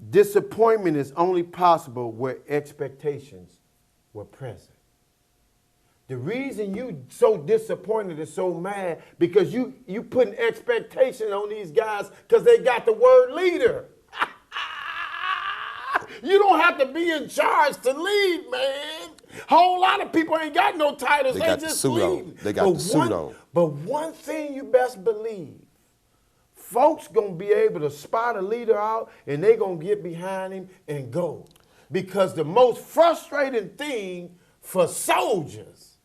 Disappointment is only possible where expectations were present. The reason you so disappointed and so mad, because you putting expectations on these guys because they got the word leader. You don't have to be in charge to lead, man. Whole lot of people ain't got no titles. They got just the suit lead. on. They got the suit on. But one thing you best believe, folks gonna be able to spot a leader out, and they gonna get behind him and go. Because the most frustrating thing for soldiers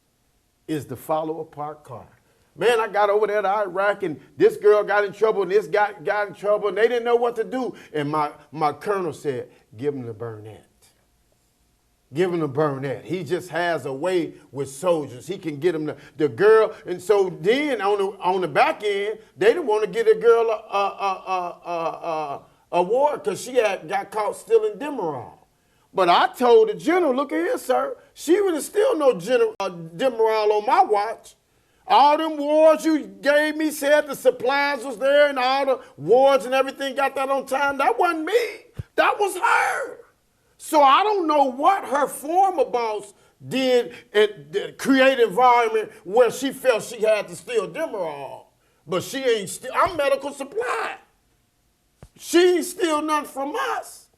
is to follow a parked car. Man, I got over there to Iraq, and this girl got in trouble, and this guy got in trouble, and they didn't know what to do. And my colonel said, give him the Burnett. Give him to Burnett. He just has a way with soldiers. He can get them the girl. And so then on the back end, they didn't want to get a girl a award because she got caught stealing Demerol. But I told the general, look at here, sir. She would have still no Demerol on my watch. All them wards you gave me said the supplies was there and all the wards and everything got that on time. That wasn't me. That was her. So I don't know what her former boss did and create an environment where she felt she had to steal Demerol. But she ain't steal. I'm medical supply. She ain't steal nothing from us.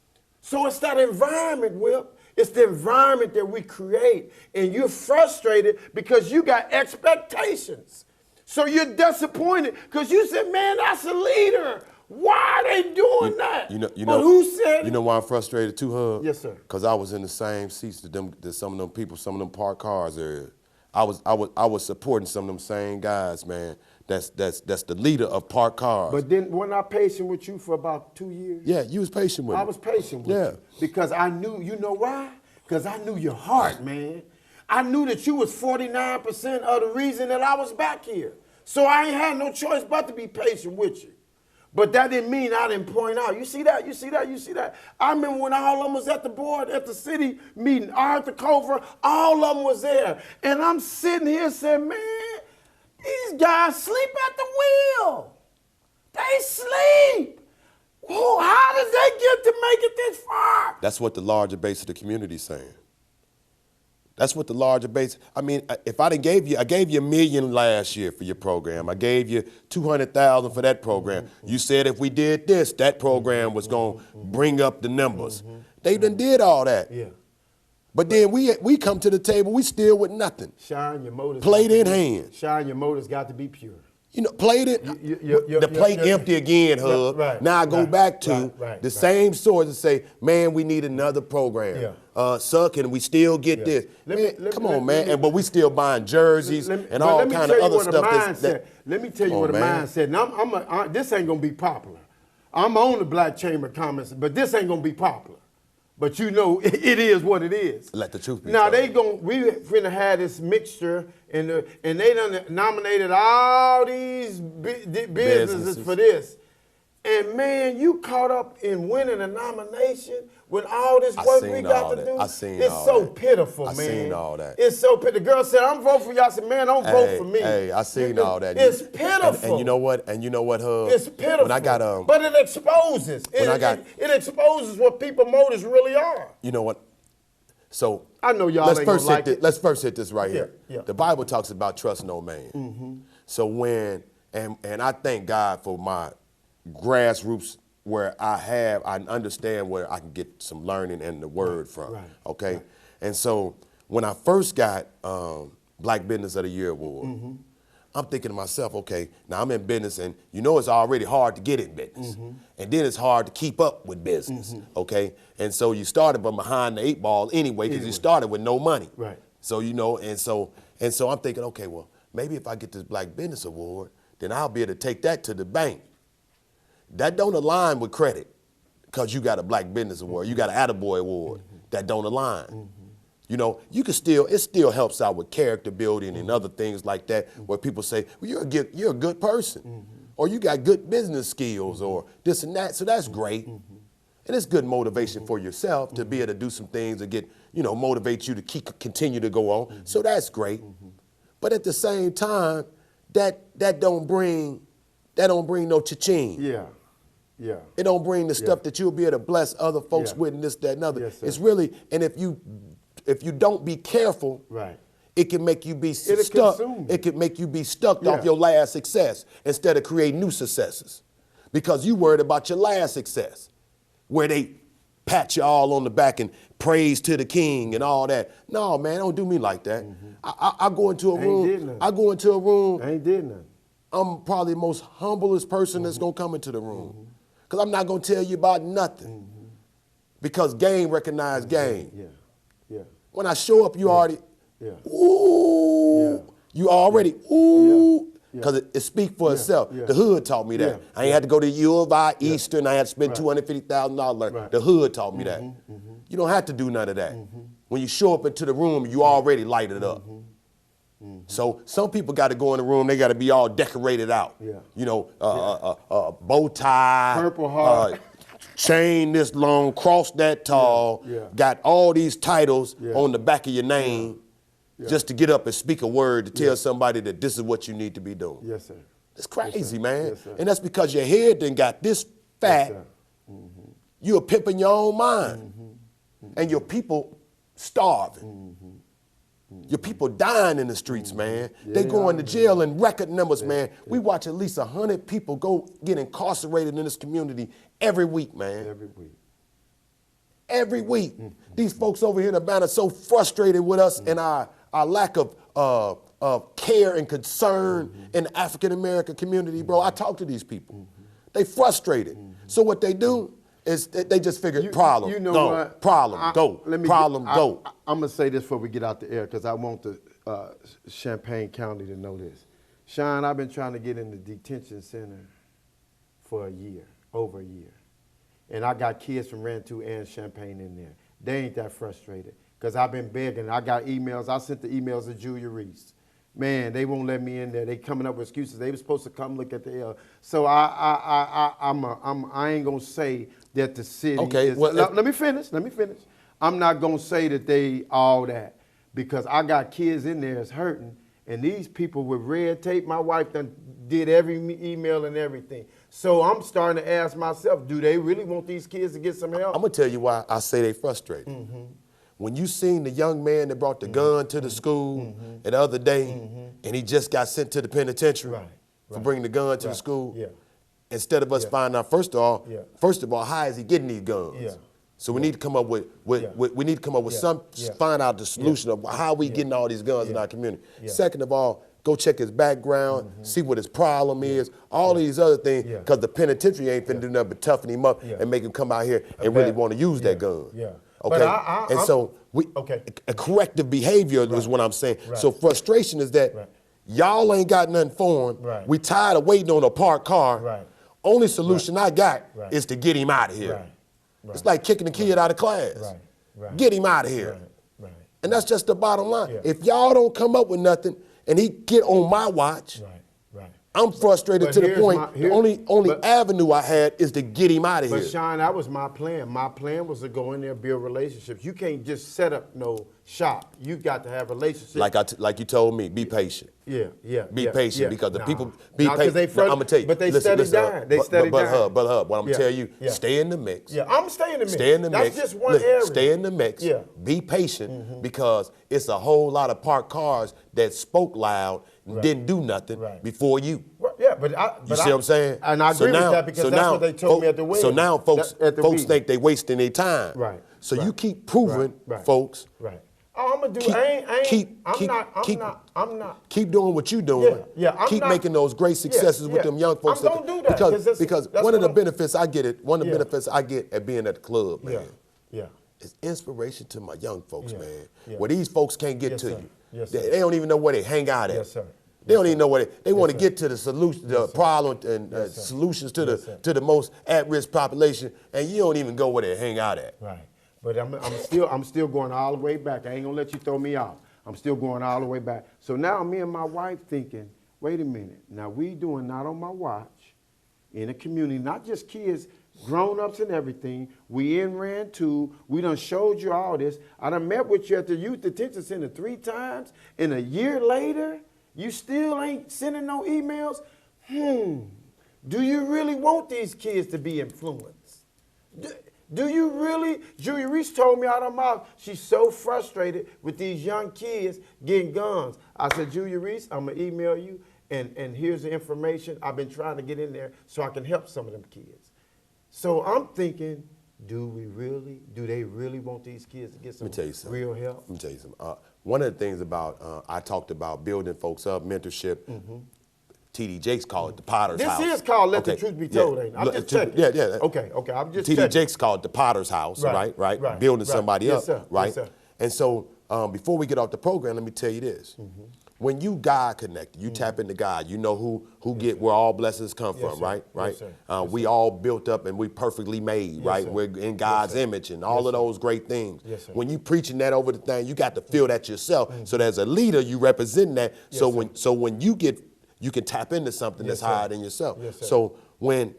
So it's that environment, Whip. It's the environment that we create. And you're frustrated because you got expectations. So you're disappointed because you said, man, that's a leader. Why are they doing that? But who said? You know why I'm frustrated too, Hub? Yes, sir. Because I was in the same seats that some of them people, some of them parked cars are. I was supporting some of them same guys, man. That's the leader of parked cars. But then wasn't I patient with you for about 2 years? Yeah, you was patient with me. I was patient with you. Because I knew, you know why? Because I knew your heart, man. I knew that you was 49% of the reason that I was back here. So I ain't had no choice but to be patient with you. But that didn't mean I didn't point out. You see that? You see that? You see that? I remember when all of them was at the board, at the city meeting, Arthur Cover, all of them was there. And I'm sitting here saying, man, these guys sleep at the wheel. They sleep. Whoa, how did they get to make it this far? That's what the larger base of the community is saying. That's what the larger base, I mean, if I gave you $1 million last year for your program. I gave you $200,000 for that program. You said if we did this, that program was going to bring up the numbers. They done did all that. Yeah. But then we come to the table, we still with nothing. Shine your motives. Plate in hand. Shine your motives got to be pure. You know, plate it, the plate empty again, Hub. Right, now I go back to the same source and say, man, we need another program. Sir, can we still get this? Come on, man. But we still buying jerseys and all kind of other stuff. Let me tell you what a mindset. Now, this ain't going to be popular. I'm on the Black Chamber comments, but this ain't going to be popular. But you know, it is what it is. Let the truth be now told. we finna have this mixture, and they done nominated all these businesses for this. And man, you caught up in winning a nomination when all this work we got to do. It's so pitiful, man. I seen all that. It's so pitiful. The girl said, I'm voting for you. I said, man, don't vote for me. Hey, I seen all that. It's pitiful. And you know what? Hub? It's pitiful. When I got but it exposes. It exposes what people's motives really are. You know what? So I know y'all ain't gonna like it. Let's first hit this right here. Yeah. The Bible talks about trust no man. So and I thank God for my grassroots where I understand where I can get some learning and the word from. Okay. And so when I first got Black Business of the Year award, I'm thinking to myself, okay, now I'm in business and you know it's already hard to get in business. And then it's hard to keep up with business. Okay. And so you started from behind the 8 ball anyway, because you started with no money. Right. So you know, and so I'm thinking, okay, well, maybe if I get this Black Business Award, then I'll be able to take that to the bank. That don't align with credit because you got a Black Business Award, you got an Attaboy Award. That don't align. You know, it still helps out with character building and other things like that where people say, well, you're a good person or you got good business skills or this and that. So that's great. And it's good motivation for yourself to be able to do some things and get, motivate you to continue to go on. So that's great. But at the same time, that don't bring no cha-ching. Yeah. It don't bring the stuff that you'll be able to bless other folks with and this, that, and other. Yes, sir. It's really, and if you don't be careful, it can make you be stuck. It can make you be stuck off your last success instead of creating new successes. Because you worried about your last success, where they pat you all on the back and praise to the king and all that. No, man, don't do me like that. I go into a room. I go into a room. I ain't did nothing. I'm probably the most humblest person that's gonna come into the room. Because I'm not gonna tell you about nothing. Because game recognize game. Yeah. When I show up, you already, ooh. You already, ooh. Because it speaks for itself. The hood taught me that. I ain't had to go to U of I, Eastern. I had to spend $250,000. The hood taught me that. You don't have to do none of that. when you show up into the room, you already lighted up. So some people got to go in the room, they got to be all decorated out. Yeah. You know, bow tie, Purple Heart, chain this long, cross that tall, got all these titles on the back of your name just to get up and speak a word to tell somebody that this is what you need to be doing. Yes, sir. It's crazy, Yes, sir. man. Yes, sir. And that's because your head done got this fat. Yes, You're pimping your own mind. And your people starving. Your people dying in the streets, man. They going to jail in record numbers, man. We watch at least 100 people get incarcerated in this community every week, man. Every week. Every week. These folks over here in Atlanta are so frustrated with us and our lack of care and concern in the African-American community, bro. I talk to these people. They frustrated. So what they do is they just figure problem, you know go, what? problem, go, problem, go. I'm going to say this before we get out the air because I want the Champaign County to know this. Sean, I've been trying to get in the detention center for a year, over a year. And I got kids from Rantoul and Champaign in there. They ain't that frustrated because I've been begging. I got emails. I sent the emails to Julia Reese. Man, they won't let me in there. They coming up with excuses. They were supposed to come look at the L. So I ain't gonna say that the city. Okay, is, well, let me finish. I'm not gonna say that they all that because I got kids in there that's hurting, and these people with red tape. My wife done did every email and everything. So I'm starting to ask myself, do they really want these kids to get some help? I'm gonna tell you why I say they frustrated. When you seen the young man that brought the gun to the school the other day, and he just got sent to the penitentiary for bringing the gun to the school, instead of us finding out, first of all, how is he getting these guns? So we need to come up with find out the solution of how we getting all these guns in our community. Second of all, go check his background, see what his problem is, all these other things, because the penitentiary ain't finna do nothing but toughen him up and make him come out here and really want to use that gun. Okay, so a corrective behavior is what I'm saying. So frustration is that y'all ain't got nothing for him. We tired of waiting on a parked car. Only solution I got is to get him out of here. It's like kicking the kid out of class. Get him out of here. And that's just the bottom line. If y'all don't come up with nothing and he get on my watch, I'm frustrated to the point, the only avenue I had is to get him out of here. But Sean, that was my plan. My plan was to go in there and build relationships. You can't just set up no shop. You got to have relationships. Like you told me, be patient. Be patient because the people, be patient. I'm going to tell you. But they steady dying. They steady dying. But what I'm going to tell you, stay in the mix. I'm staying in the mix. Stay in the mix. That's just one area. Stay in the mix. Be patient because it's a whole lot of parked cars that spoke loud and didn't do nothing before you. You see what I'm saying? And I agree with that because that's what they told me at the wedding. So now folks think they wasting their time. So you keep proving, folks. Oh, I'm gonna do. I'm not. Keep doing what you're doing. Keep making those great successes with them young folks. I'm gonna do that because one of the benefits I get one of the benefits I get at being at the club, man. It's inspiration to my young folks, man. Where these folks can't get to you. They don't even know where they hang out at. They don't even know what they want to get to the solution, the problem, and solutions to the most at-risk population, and you don't even go where they hang out at. But I'm still going all the way back. I ain't gonna let you throw me off. I'm still going all the way back. So now me and my wife thinking, wait a minute. Now we doing not on my watch in a community, not just kids, grown-ups and everything. We in Rantoul. We done showed you all this. I done met with you at the youth detention center 3 times, and a year later, you still ain't sending no emails? Do you really want these kids to be influenced? Do you really? Julia Reese told me out of her mouth, she's so frustrated with these young kids getting guns. I said, Julia Reese, I'm going to email you, and here's the information. I've been trying to get in there so I can help some of them kids. So I'm thinking, do they really want these kids to get some real help? Let me tell you something. One of the things about, I talked about building folks up, mentorship. TD Jakes called it the Potter's House. This is called Let the Truth Be Told, ain't it? I'm just checking. Okay, I'm just checking. TD Jakes called it the Potter's House, right? Building somebody up, right? And so before we get off the program, let me tell you this. when you God connected, you tap into God, you know who get where all blessings come from, sir. right? Right. Yes, sir. We all built up and we perfectly made, right? sir. We're in God's sir. image and all of those great things. Yes, sir. When you preaching that over the thing, you got to feel that yourself. So as a leader, you represent that. So when you can tap into something that's sir. higher than yourself. Yes, sir. So when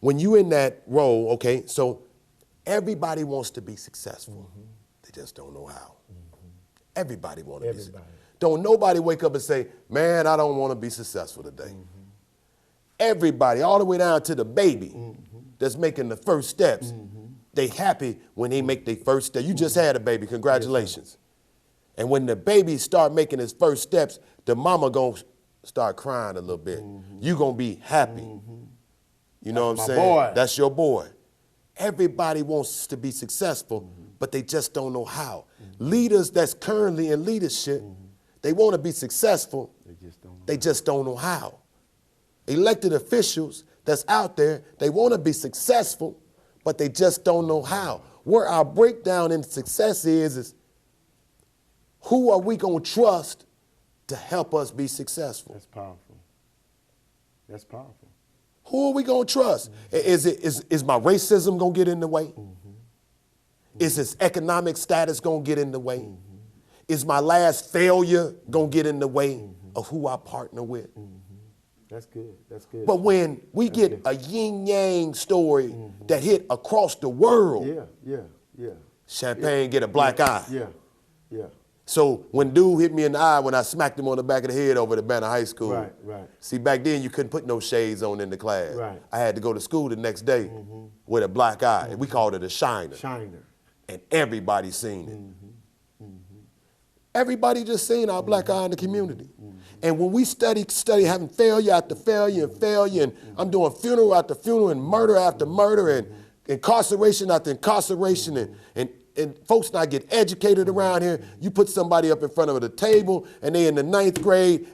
you in that role, okay, so everybody wants to be successful. They just don't know how. Everybody want to be successful. Don't nobody wake up and say, man, I don't want to be successful today. Everybody, all the way down to the baby that's making the first steps, they happy when they make their first step. You just had a baby, congratulations. And when the baby start making his first steps, the mama gonna start crying a little bit. You gonna be happy. You know what I'm saying? Boy. That's your boy. Everybody wants to be successful, but they just don't know how. Leaders that's currently in leadership, they want to be successful, they just don't know how. Elected officials that's out there, they want to be successful, but they just don't know how. Where our breakdown in success is who are we going to trust to help us be successful? That's powerful. That's powerful. Who are we going to trust? Is my racism going to get in the way? Is his economic status going to get in the way? Is my last failure going to get in the way of who I partner with? That's good. That's good. But when we get a yin-yang story that hit across the world, Champagne get a black eye. Yeah. So when dude hit me in the eye when I smacked him on the back of the head over at Banner High School. Right. See, back then you couldn't put no shades on in the class. Right. I had to go to school the next day with a black eye. And we called it a shiner. And everybody seen it. Everybody just seen our black eye in the community. And when we study having failure after failure and failure, and I'm doing funeral after funeral and murder after murder and incarceration after incarceration, and folks not get educated around here. You put somebody up in front of the table and they in the 9th grade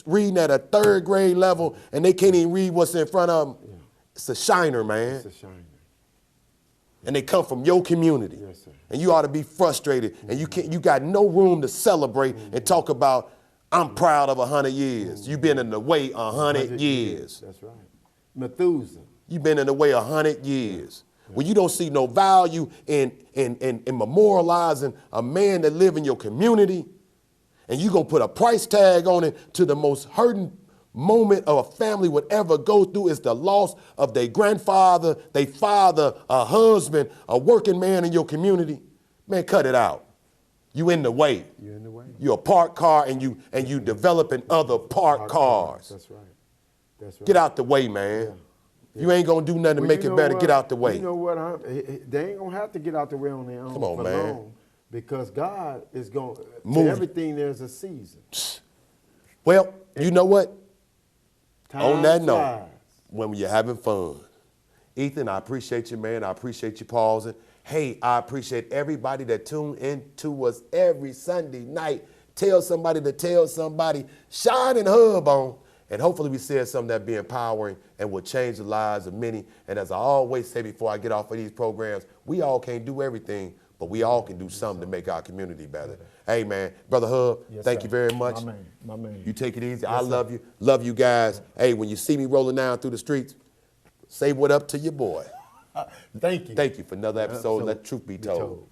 reading at a 3rd grade level and they can't even read what's in front of them. It's a shiner, man. It's a shiner. And they come from your community. Yes, sir. And you ought to be frustrated. And you got no room to celebrate and talk about, I'm proud of 100 years. You've been in the way 100 years. That's right. Methuselah. You've been in the way 100 years. When you don't see no value in memorializing a man that live in your community, and you gonna put a price tag on it to the most hurting moment of a family would ever go through is the loss of their grandfather, their father, a husband, a working man in your community. Man, cut it out. You in the way. You're in the way. You're a parked car and you developing other parked cars. That's right. That's right. Get out the way, man. Yeah. You ain't gonna do nothing to make it better. Get out the way. You know what? They ain't gonna have to get out the way on their own. Come on, man. Long, because God is going to everything. There's a season. Well, you know what? Time on that flies. note, when you're having fun, Ethan, I appreciate you, man. I appreciate you pausing. Hey, I appreciate everybody that tune in to us every Sunday night. Tell somebody to tell somebody. Shine and hub on. And hopefully we said something that be empowering and will change the lives of many. And as I always say before I get off of these programs, we all can't do everything, but we all can do something to make our community better. Hey, man, Brother Hub, thank you very much. My man. You take it easy. I love you. Love you guys. Hey, when you see me rolling down through the streets, say what up to your boy. Thank you. Thank you for another episode. Let truth be told.